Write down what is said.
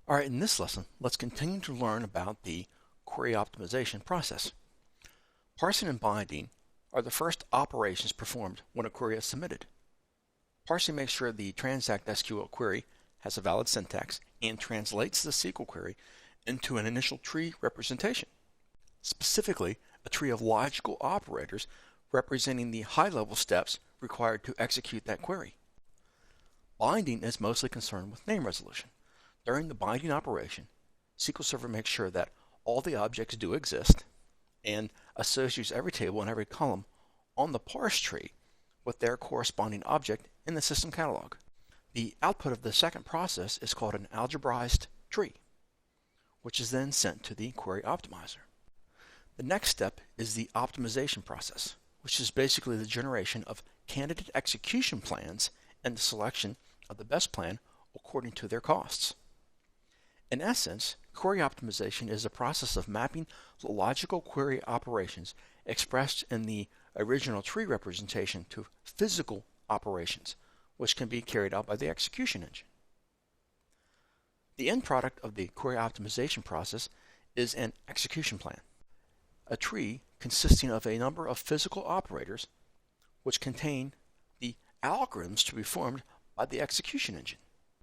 Alright, in this lesson, let's continue to learn about the query optimization process. Parsing and binding are the first operations performed when a query is submitted. Parsing makes sure the transact SQL query has a valid syntax and translates the SQL query into an initial tree representation, specifically a tree of logical operators representing the high-level steps required to execute that query. Binding is mostly concerned with name resolution. During the binding operation, SQL Server makes sure that all the objects do exist and associates every table and every column on the parse tree with their corresponding object in the system catalog. The output of the second process is called an algebraized tree, which is then sent to the query optimizer. The next step is the optimization process, which is basically the generation of candidate execution plans and the selection of the best plan according to their costs. In essence, query optimization is a process of mapping the logical query operations expressed in the original tree representation to physical operations, which can be carried out by the execution engine. The end product of the query optimization process is an execution plan, a tree consisting of a number of physical operators which contain the algorithms to be performed by the execution engine.